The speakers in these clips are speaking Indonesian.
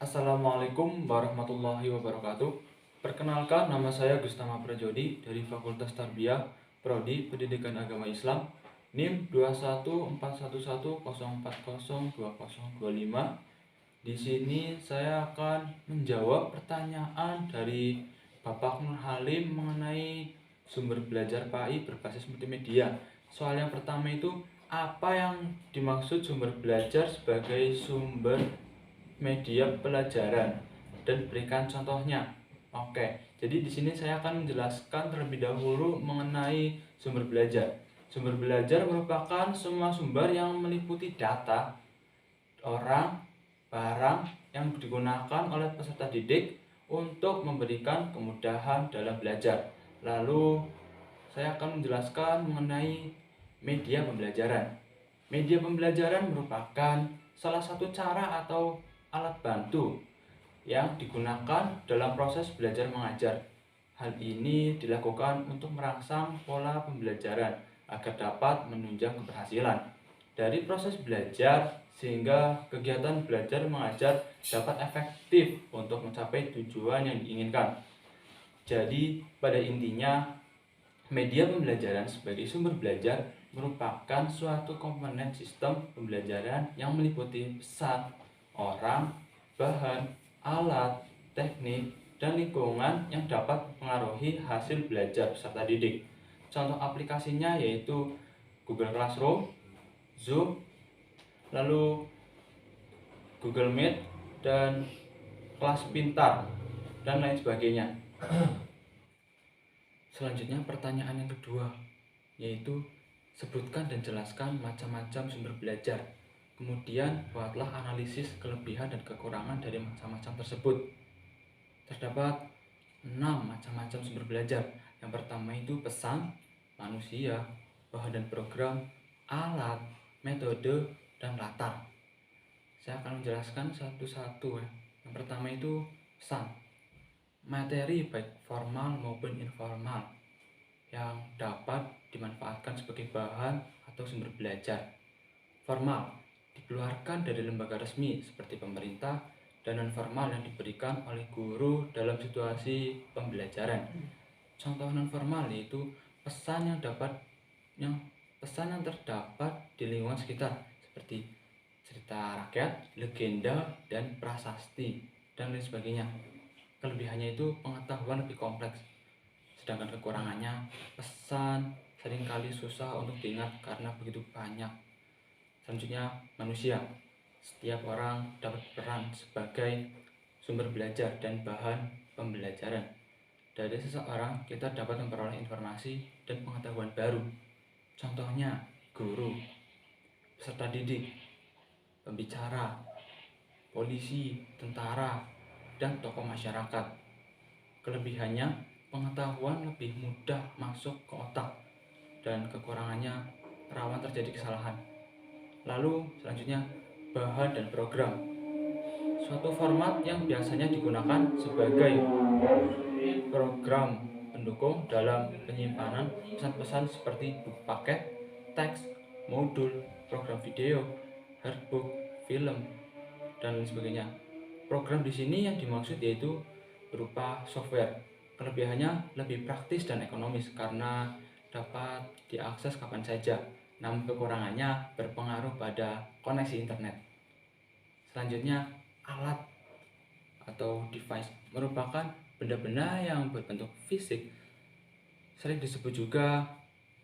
Assalamualaikum warahmatullahi wabarakatuh. Perkenalkan, nama saya Gustama Prajodi dari Fakultas Tarbiyah, Prodi Pendidikan Agama Islam, NIM 21410402025. Di sini saya akan menjawab pertanyaan dari Bapak Nur Halim mengenai sumber belajar PAI berbasis multimedia. Soal yang pertama itu, apa yang dimaksud sumber belajar sebagai sumber media pelajaran dan berikan contohnya. Oke, jadi di sini saya akan menjelaskan terlebih dahulu mengenai sumber belajar. Sumber belajar merupakan semua sumber yang meliputi data, orang, barang yang digunakan oleh peserta didik untuk memberikan kemudahan dalam belajar. Lalu saya akan menjelaskan mengenai media pembelajaran. Media pembelajaran merupakan salah satu cara atau alat bantu yang digunakan dalam proses belajar mengajar. Hal ini dilakukan untuk merangsang pola pembelajaran agar dapat menunjang keberhasilan dari proses belajar sehingga kegiatan belajar mengajar dapat efektif untuk mencapai tujuan yang diinginkan. Jadi, pada intinya, media pembelajaran sebagai sumber belajar merupakan suatu komponen sistem pembelajaran yang meliputi pesan, orang, bahan, alat, teknik, dan lingkungan yang dapat mempengaruhi hasil belajar peserta didik. Contoh aplikasinya yaitu Google Classroom, Zoom, lalu Google Meet, dan kelas pintar, dan lain sebagainya. Selanjutnya pertanyaan yang kedua, yaitu sebutkan dan jelaskan macam-macam sumber belajar. Kemudian buatlah analisis kelebihan dan kekurangan dari macam-macam tersebut. Terdapat 6 macam-macam sumber belajar. Yang pertama itu pesan, manusia, bahan dan program, alat, metode, dan latar. Saya akan menjelaskan satu-satu ya. Yang pertama itu pesan. Materi baik formal maupun informal yang dapat dimanfaatkan sebagai bahan atau sumber belajar. Formal dikeluarkan dari lembaga resmi seperti pemerintah, dan non formal yang diberikan oleh guru dalam situasi pembelajaran. Contoh non formal yaitu pesan yang terdapat di lingkungan sekitar seperti cerita rakyat, legenda, dan prasasti, dan lain sebagainya. Kelebihannya itu pengetahuan lebih kompleks, sedangkan kekurangannya pesan seringkali susah untuk diingat karena begitu banyak. Selanjutnya manusia. Setiap orang dapat berperan sebagai sumber belajar dan bahan pembelajaran. Dari seseorang kita dapat memperoleh informasi dan pengetahuan baru. Contohnya guru, peserta didik, pembicara, polisi, tentara, dan tokoh masyarakat. Kelebihannya, pengetahuan lebih mudah masuk ke otak, dan kekurangannya rawan terjadi kesalahan. Lalu selanjutnya bahan dan program. Suatu format yang biasanya digunakan sebagai program pendukung dalam penyimpanan pesan-pesan seperti buku paket, teks, modul, program video, hardbook, film, dan lain sebagainya. Program di sini yang dimaksud yaitu berupa software. Kelebihannya lebih praktis dan ekonomis karena dapat diakses kapan saja. Namun kekurangannya berpengaruh pada koneksi internet. Selanjutnya, alat atau device merupakan benda-benda yang berbentuk fisik. Sering disebut juga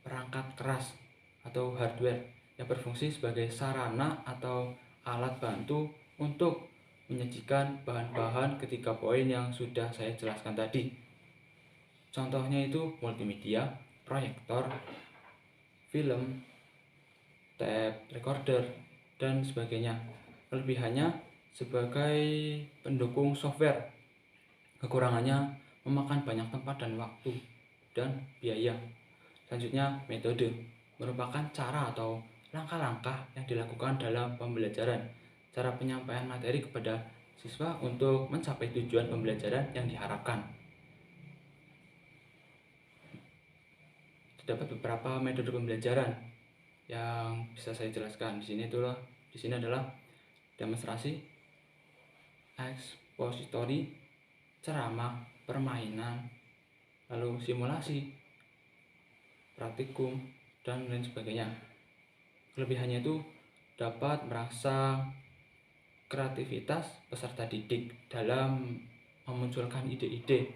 perangkat keras atau hardware yang berfungsi sebagai sarana atau alat bantu untuk menyajikan bahan-bahan ketiga poin yang sudah saya jelaskan tadi. Contohnya itu multimedia, proyektor, film, tape recorder, dan sebagainya. Kelebihannya sebagai pendukung software. Kekurangannya memakan banyak tempat dan waktu dan biaya. Selanjutnya, metode merupakan cara atau langkah-langkah yang dilakukan dalam pembelajaran. Cara penyampaian materi kepada siswa untuk mencapai tujuan pembelajaran yang diharapkan. Terdapat beberapa metode pembelajaran yang bisa saya jelaskan di sini adalah demonstrasi, ekspositori, ceramah, permainan, lalu simulasi, praktikum, dan lain sebagainya. Kelebihannya itu dapat merangsang kreativitas peserta didik dalam memunculkan ide-ide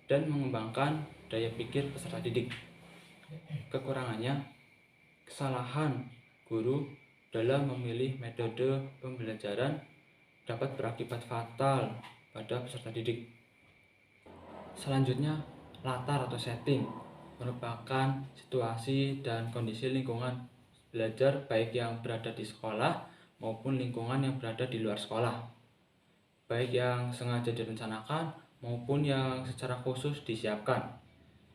dan mengembangkan daya pikir peserta didik. Kekurangannya, kesalahan guru dalam memilih metode pembelajaran dapat berakibat fatal pada peserta didik. Selanjutnya, latar atau setting merupakan situasi dan kondisi lingkungan belajar baik yang berada di sekolah maupun lingkungan yang berada di luar sekolah, baik yang sengaja direncanakan maupun yang secara khusus disiapkan.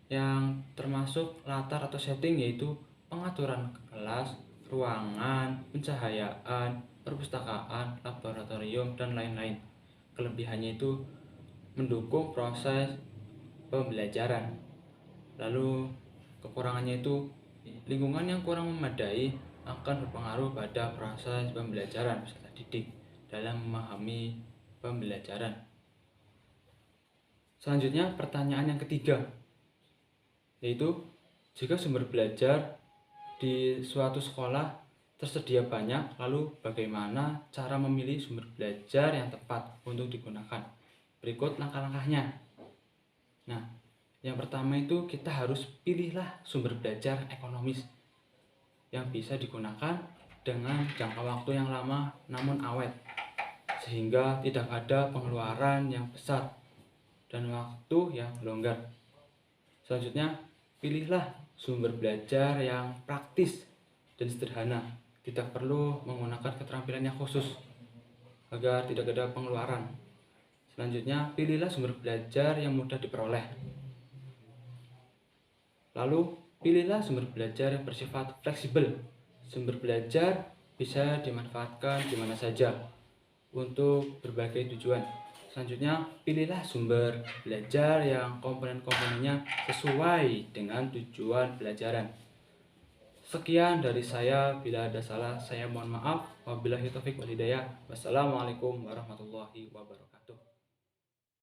Yang termasuk latar atau setting yaitu pengaturan kelas, ruangan, pencahayaan, perpustakaan, laboratorium, dan lain-lain. Kelebihannya itu mendukung proses pembelajaran. Lalu kekurangannya itu lingkungan yang kurang memadai akan berpengaruh pada proses pembelajaran peserta didik dalam memahami pembelajaran. Selanjutnya, pertanyaan yang ketiga, yaitu jika sumber belajar di suatu sekolah tersedia banyak, lalu bagaimana cara memilih sumber belajar yang tepat untuk digunakan? Berikut langkah-langkahnya. Nah, yang pertama itu kita harus pilihlah sumber belajar ekonomis yang bisa digunakan dengan jangka waktu yang lama namun awet, sehingga tidak ada pengeluaran yang besar dan waktu yang longgar. Selanjutnya, pilihlah sumber belajar yang praktis dan sederhana, tidak perlu menggunakan keterampilan yang khusus agar tidak ada pengeluaran. Selanjutnya, pilihlah sumber belajar yang mudah diperoleh. Lalu, pilihlah sumber belajar yang bersifat fleksibel. Sumber belajar bisa dimanfaatkan di mana saja untuk berbagai tujuan. Selanjutnya, pilihlah sumber belajar yang komponen-komponennya sesuai dengan tujuan pelajaran. Sekian dari saya, bila ada salah saya mohon maaf. Wabillahi taufik wal hidayah. Wassalamualaikum warahmatullahi wabarakatuh.